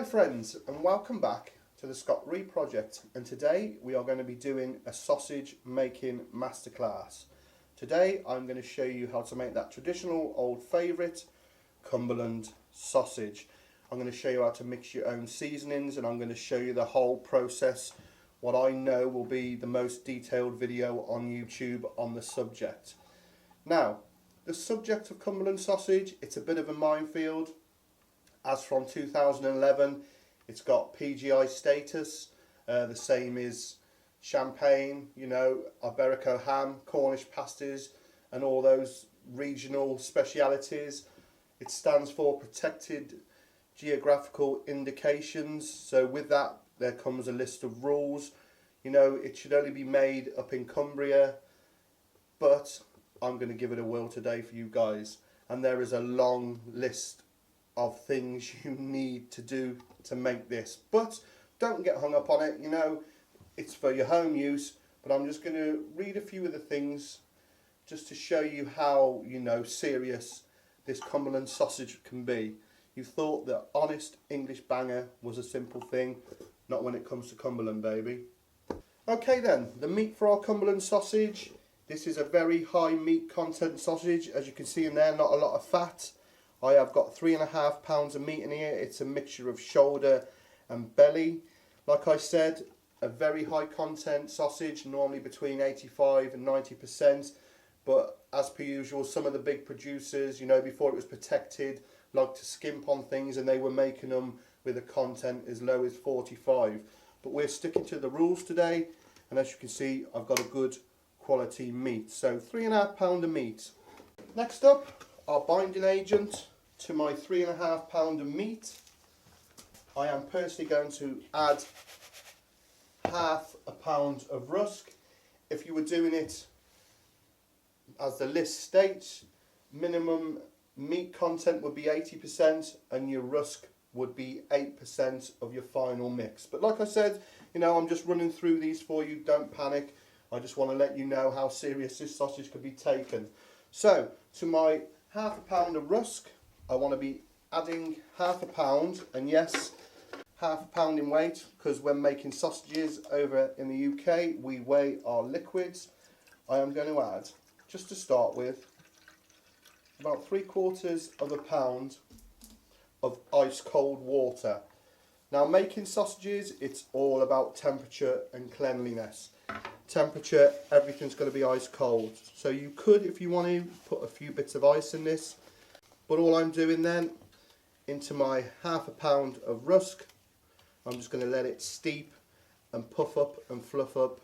friends, and welcome back to the TheScottReaProject, and today we are going to be doing a sausage making masterclass. Today I'm going to show you how to make that traditional old favourite Cumberland sausage. I'm going to show you how to mix your own seasonings, and I'm going to show you the whole process, what I know will be the most detailed video on YouTube on the subject. Now, the subject of Cumberland sausage, it's a bit of a minefield. As from 2011, it's got PGI status, the same as champagne, you know, Iberico ham, Cornish pasties, and all those regional specialities. It stands for Protected Geographical Indications. So with that, there comes a list of rules. You know, it should only be made up in Cumbria, but I'm going to give it a whirl today for you guys. And there is a long list of things you need to do to make this, but don't get hung up on it. You know, it's for your home use, but I'm just going to read a few of the things just to show you how, you know, serious this Cumberland sausage can be. You thought that honest English banger was a simple thing, not when it comes to Cumberland, baby. Okay then, the meat for our Cumberland sausage. This is a very high meat content sausage, as you can see in there, not a lot of fat. I have got 3.5 pounds of meat in here. It's a mixture of shoulder and belly. Like I said, a very high content sausage, normally between 85 and 90%. But as per usual, some of the big producers, you know, before it was protected, like to skimp on things, and they were making them with a content as low as 45. But we're sticking to the rules today, and as you can see, I've got a good quality meat. So 3.5 pounds of meat. Next up, our binding agent to my 3.5 pounds of meat. I am personally going to add ½ pound of rusk. If you were doing it as the list states, minimum meat content would be 80% and your rusk would be 8% of your final mix. But like I said, you know, I'm just running through these for you, don't panic. I just want to let you know how serious this sausage could be taken. So, to my ½ pound of rusk, I want to be adding ½ pound, and yes, ½ pound in weight, because when making sausages over in the UK, we weigh our liquids. I am going to add, just to start with, about 3/4 pound of ice cold water. Now, making sausages, it's all about temperature and cleanliness. Temperature, everything's going to be ice cold. So you could, if you want to, put a few bits of ice in this. But all I'm doing then, into my ½ pound of rusk, I'm just going to let it steep and puff up and fluff up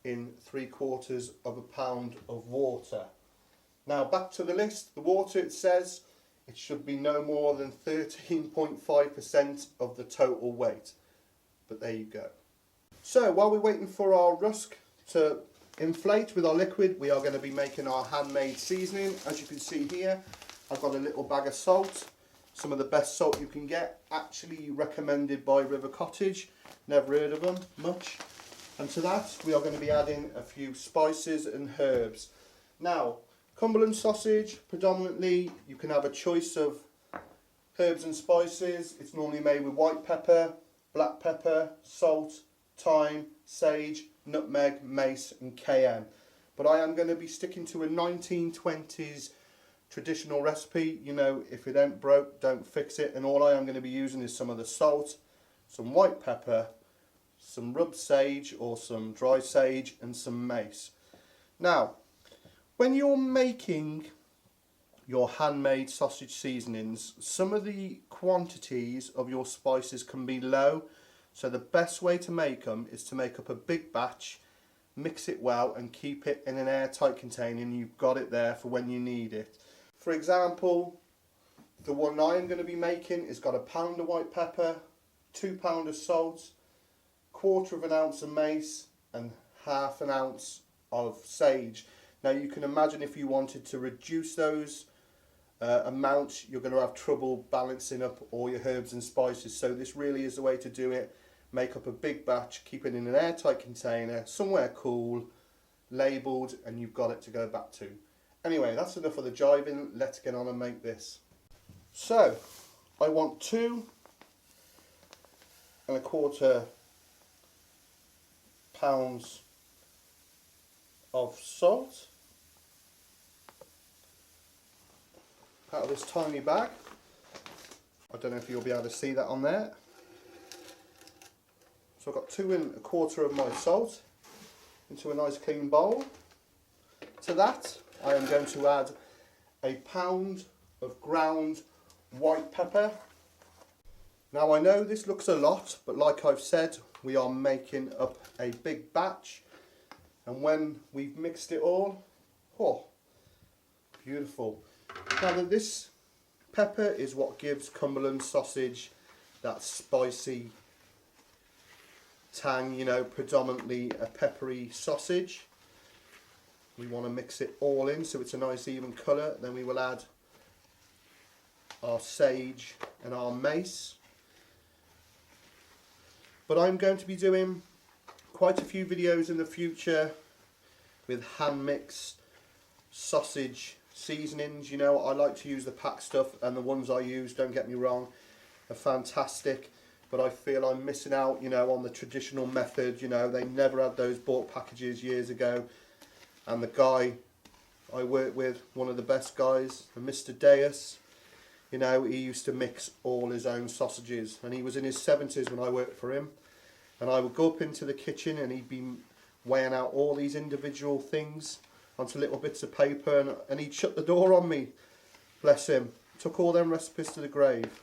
in 3/4 pound of water. Now back to the list. The water, it says it should be no more than 13.5% of the total weight. But there you go. So while we're waiting for our rusk to inflate with our liquid, we are going to be making our handmade seasoning. As you can see here, I've got a little bag of salt, some of the best salt you can get, actually recommended by River Cottage, never heard of them much. And to that we are going to be adding a few spices and herbs. Now, Cumberland sausage, predominantly you can have a choice of herbs and spices. It's normally made with white pepper, black pepper, salt, thyme, sage, nutmeg, mace and cayenne. But I am going to be sticking to a 1920s traditional recipe. You know, if it ain't broke, don't fix it. And all I am going to be using is some of the salt, some white pepper, some rubbed sage or some dry sage and some mace. Now, when you're making your handmade sausage seasonings, some of the quantities of your spices can be low. So the best way to make them is to make up a big batch, mix it well and keep it in an airtight container, and you've got it there for when you need it. For example, the one I'm going to be making has got 1 pound of white pepper, 2 pounds of salt, 1/4 ounce of mace and ½ ounce of sage. Now you can imagine if you wanted to reduce those amounts, you're going to have trouble balancing up all your herbs and spices. So this really is the way to do it. Make up a big batch, keep it in an airtight container, somewhere cool, labelled, and you've got it to go back to. Anyway, that's enough of the jiving. Let's get on and make this. So, I want 2 1.25 pounds of salt out of this tiny bag. I don't know if you'll be able to see that on there. So I've got 2.25 of my salt into a nice clean bowl. To that I am going to add a pound of ground white pepper. Now I know this looks a lot, but like I've said, we are making up a big batch, and when we've mixed it all, oh, beautiful. Now this pepper is what gives Cumberland sausage that spicy tang, you know, predominantly a peppery sausage. We want to mix it all in so it's a nice even colour. Then we will add our sage and our mace. But I'm going to be doing quite a few videos in the future with hand mixed sausage seasonings. You know, I like to use the pack stuff, and the ones I use, don't get me wrong, are fantastic, but I feel I'm missing out, you know, on the traditional method. You know, they never had those bulk packages years ago, and the guy I work with, one of the best guys, Mr. Deus, you know, he used to mix all his own sausages, and he was in his 70s when I worked for him. And I would go up into the kitchen and he'd be weighing out all these individual things onto little bits of paper, and he'd shut the door on me. Bless him. Took all them recipes to the grave.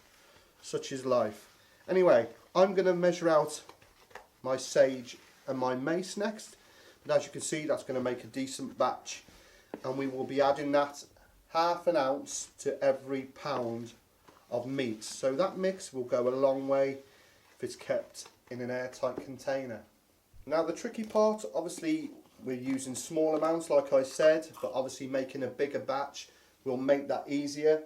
Such is life. Anyway, I'm going to measure out my sage and my mace next. But as you can see, that's going to make a decent batch. And we will be adding that 1/2 ounce to every pound of meat. So that mix will go a long way if it's kept in an airtight container. Now the tricky part, obviously we're using small amounts like I said, but obviously making a bigger batch will make that easier.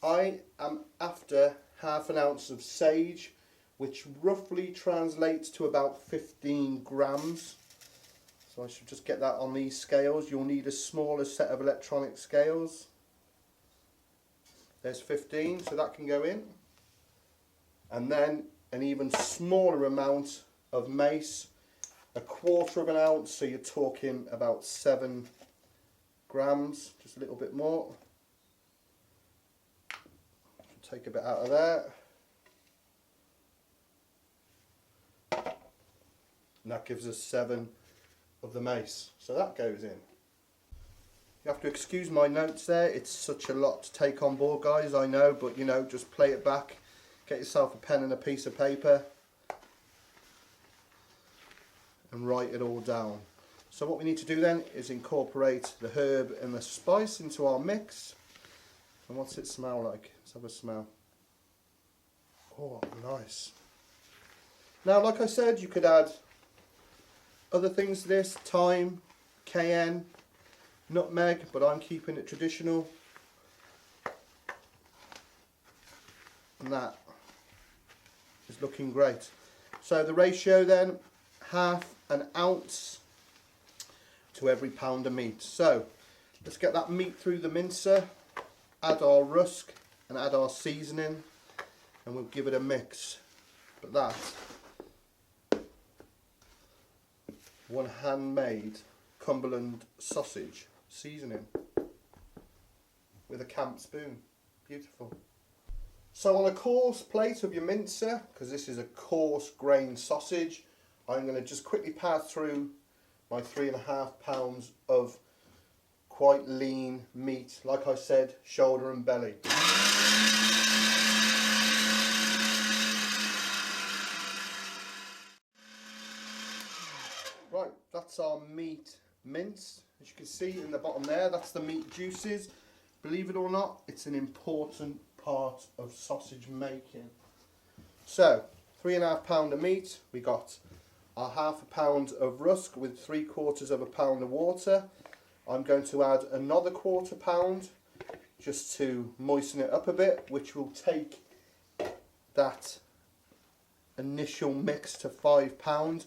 I am after 1/2 ounce of sage, which roughly translates to about 15 grams. So I should just get that on these scales. You'll need a smaller set of electronic scales. There's 15, so that can go in. And then an even smaller amount of mace, 1/4 ounce, so you're talking about 7 grams, just a little bit more. Take a bit out of there. And that gives us 7 of the mace, so that goes in. You have to excuse my notes there, it's such a lot to take on board, guys, I know, but you know, just play it back. Get yourself a pen and a piece of paper and write it all down. So what we need to do then is incorporate the herb and the spice into our mix. And what's it smell like? Let's have a smell. Oh, nice. Now, like I said, you could add other things to this, thyme, cayenne, nutmeg, but I'm keeping it traditional. And that is looking great. So the ratio then, 1/2 ounce to every pound of meat. So let's get that meat through the mincer, add our rusk and add our seasoning, and we'll give it a mix. But that, one handmade Cumberland sausage seasoning with a camp spoon. Beautiful. So on a coarse plate of your mincer, because this is a coarse grain sausage, I'm going to just quickly pass through my 3.5 pounds of quite lean meat. Like I said, shoulder and belly. Right, that's our meat minced. As you can see in the bottom there, that's the meat juices. Believe it or not, it's an important part of sausage making. So 3.5 pound of meat, we got our 1/2 pound of rusk with 3/4 pound of water. I'm going to add another 1/4 pound just to moisten it up a bit, which will take that initial mix to 5 pound,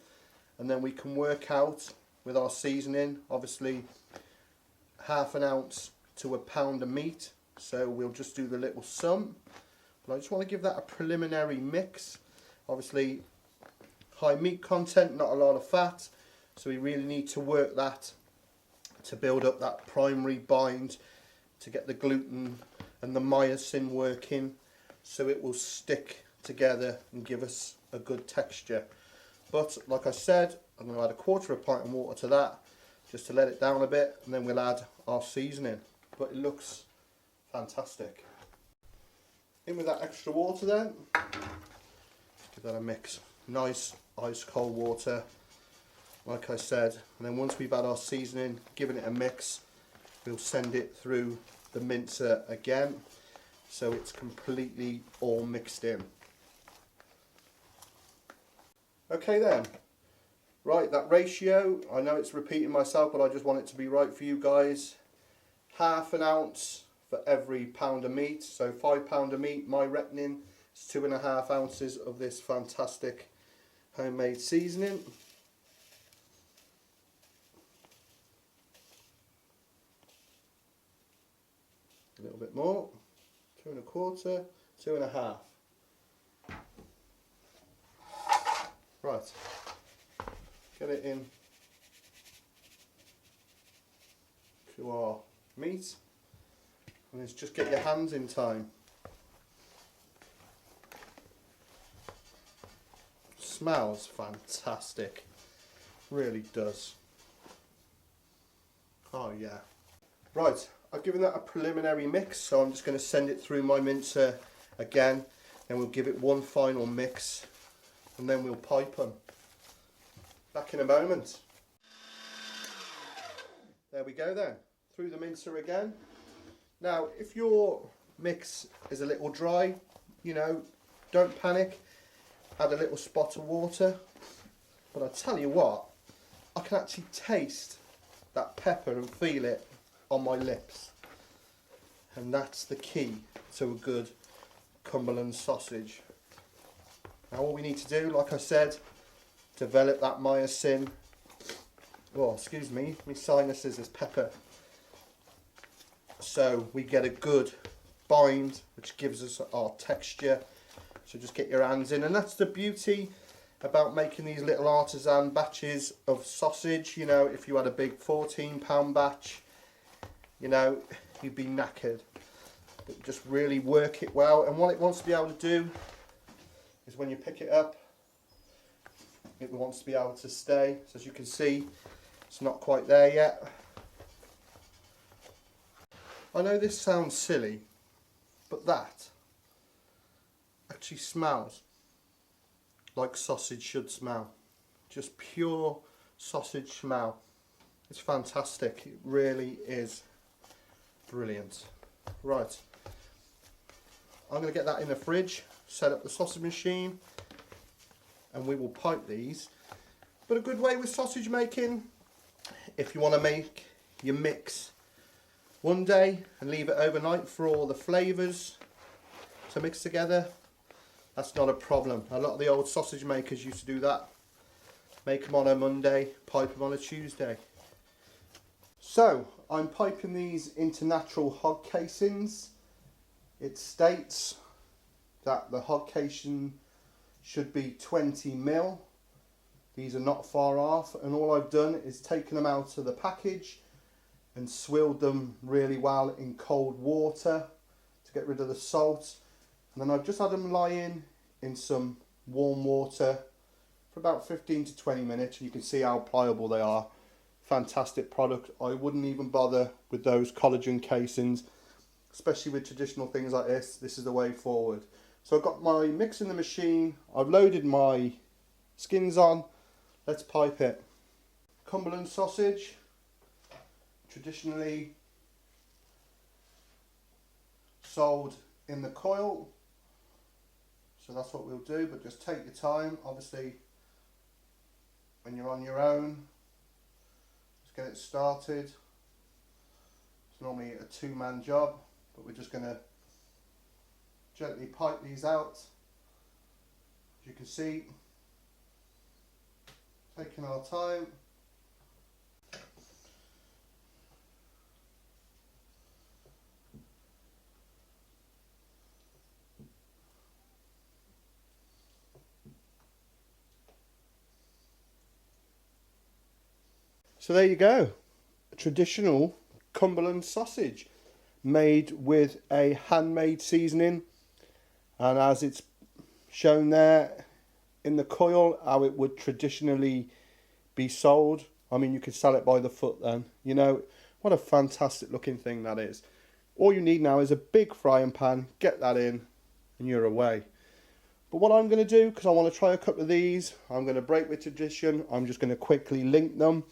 and then we can work out with our seasoning, obviously 1/2 ounce to a pound of meat, so we'll just do the little sum. But I just want to give that a preliminary mix. Obviously high meat content, not a lot of fat, so we really need to work that to build up that primary bind to get the gluten and the myosin working so it will stick together and give us a good texture. But like I said, I'm going to add a quarter of a pint of water to that just to let it down a bit, and then we'll add our seasoning. But it looks fantastic. In with that extra water then, give that a mix. Nice ice cold water, like I said, and then once we've had our seasoning, giving it a mix, we'll send it through the mincer again so it's completely all mixed in. Okay then, right, that ratio, I know it's repeating myself, but I just want it to be right for you guys. Half an ounce for every pound of meat, so 5 pound of meat, my reckoning is 2.5 ounces of this fantastic homemade seasoning. A little bit more, 2.25, 2.5. Right, get it in to our meat, and it's just get your hands in time. Smells fantastic, really does. Oh yeah. Right, I've given that a preliminary mix, so I'm just going to send it through my mincer again, and we'll give it one final mix, and then we'll pipe them. Back in a moment. There we go then, through the mincer again. Now, if your mix is a little dry, you know, don't panic. Add a little spot of water. But I tell you what, I can actually taste that pepper and feel it on my lips. And that's the key to a good Cumberland sausage. Now all we need to do, like I said, develop that myosin. Oh, excuse me, my sinuses is pepper. So we get a good bind, which gives us our texture. So just get your hands in, and that's the beauty about making these little artisan batches of sausage. You know, if you had a big 14-pound batch, you know, you'd be knackered. But just really work it well, and what it wants to be able to do is when you pick it up, it wants to be able to stay. So as you can see, it's not quite there yet. I know this sounds silly, but that actually smells like sausage should smell. Just pure sausage smell. It's fantastic. It really is brilliant. Right, I'm going to get that in the fridge, set up the sausage machine, and we will pipe these. But a good way with sausage making, if you want to make your mix one day and leave it overnight for all the flavours to mix together, that's not a problem. A lot of the old sausage makers used to do that. Make them on a Monday, pipe them on a Tuesday. So, I'm piping these into natural hog casings. It states that the hog casing should be 20 mil. These are not far off, and all I've done is taken them out of the package and swilled them really well in cold water to get rid of the salt. And then I've just had them lying in some warm water for about 15 to 20 minutes. You can see how pliable they are. Fantastic product. I wouldn't even bother with those collagen casings, especially with traditional things like this. This is the way forward. So I've got my mix in the machine. I've loaded my skins on. Let's pipe it. Cumberland sausage, traditionally sold in the coil. So that's what we'll do, but just take your time. Obviously, when you're on your own, just get it started. It's normally a two-man job, but we're just going to gently pipe these out. As you can see, taking our time. So there you go, a traditional Cumberland sausage made with a handmade seasoning, and as it's shown there in the coil how it would traditionally be sold. I mean, you could sell it by the foot then, you know. What a fantastic looking thing that is. All you need now is a big frying pan, get that in and you're away. But what I'm going to do, because I want to try a couple of these, I'm going to break with tradition. I'm just going to quickly link them.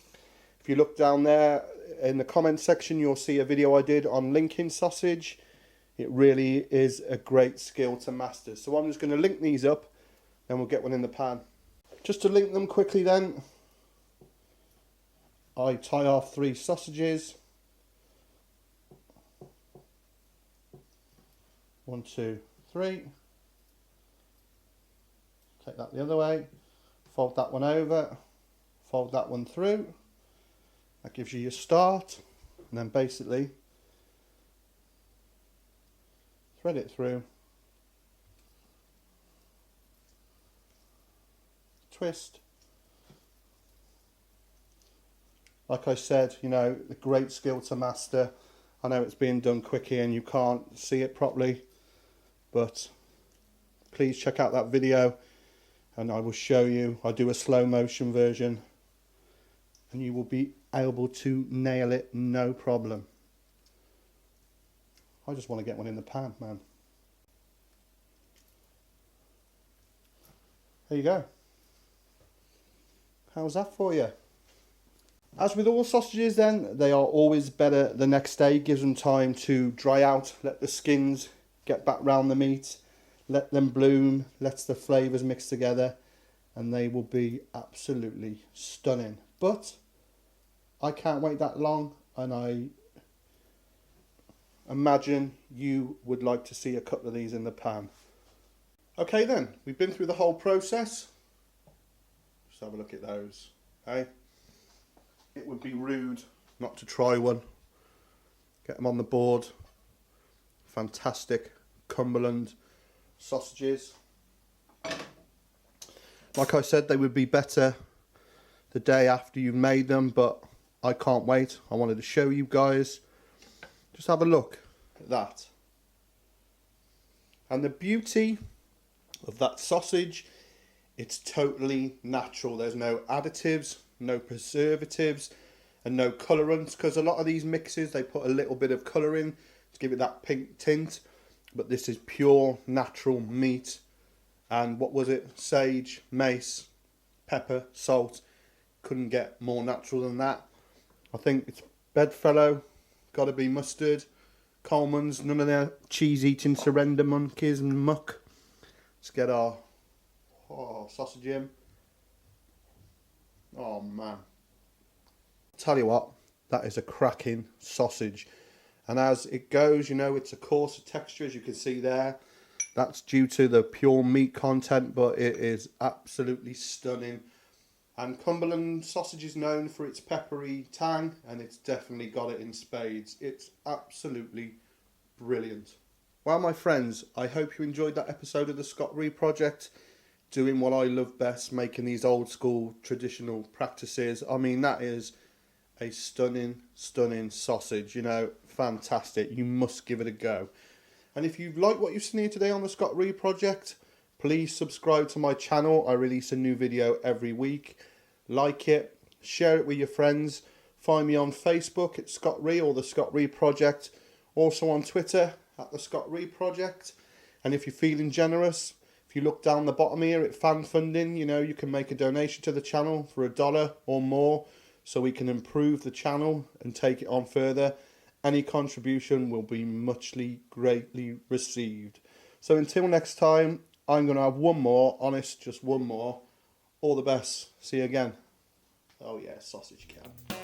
If you look down there in the comment section, you'll see a video I did on linking sausage. It really is a great skill to master. So I'm just going to link these up, then we'll get one in the pan. Just to link them quickly then, I tie off 3 sausages. 1, 2, 3. Take that the other way. Fold that one over. Fold that one through. That gives you your start. And then basically thread it through. Twist. Like I said, you know, a great skill to master. I know it's being done quickly and you can't see it properly, but please check out that video and I will show you. I do a slow motion version and you will be able to nail it, no problem. I just want to get one in the pan, man. There you go. How's that for you? As with all sausages then, they are always better the next day. Gives them time to dry out, let the skins get back round the meat, let them bloom, lets the flavours mix together, and they will be absolutely stunning. But I can't wait that long, and I imagine you would like to see a couple of these in the pan. Okay then, we've been through the whole process. Just have a look at those, hey? It would be rude not to try one. Get them on the board. Fantastic Cumberland sausages. Like I said, they would be better the day after you've made them, but I can't wait. I wanted to show you guys. Just have a look at that. And the beauty of that sausage, it's totally natural. There's no additives, no preservatives and no colorants, because a lot of these mixes they put a little bit of colour in to give it that pink tint, but this is pure natural meat. And what was it? Sage, mace, pepper, salt. Couldn't get more natural than that. I think it's Bedfellow, gotta be mustard, Coleman's, none of their cheese eating surrender monkeys and muck. Let's get our sausage in. Oh man, tell you what, that is a cracking sausage, and as it goes, you know, it's a coarser texture, as you can see there. That's due to the pure meat content, but it is absolutely stunning. And Cumberland sausage is known for its peppery tang, and it's definitely got it in spades. It's absolutely brilliant. Well, my friends, I hope you enjoyed that episode of the Scott Ree Project. Doing what I love best, making these old school traditional practices. I mean, that is a stunning sausage, you know, fantastic. You must give it a go. And if you've liked what you've seen here today on the Scott Ree Project, please subscribe to my channel. I release a new video every week. Like it, share it with your friends. Find me on Facebook at Scott Ree or the Scott Ree Project. Also on Twitter at the Scott Ree Project. And if you're feeling generous, if you look down the bottom here at fan funding, you know, you can make a donation to the channel for $1 or more so we can improve the channel and take it on further. Any contribution will be muchly greatly received. So until next time, I'm going to have one more, honest, just one more. All the best. See you again. Oh yeah, sausage can.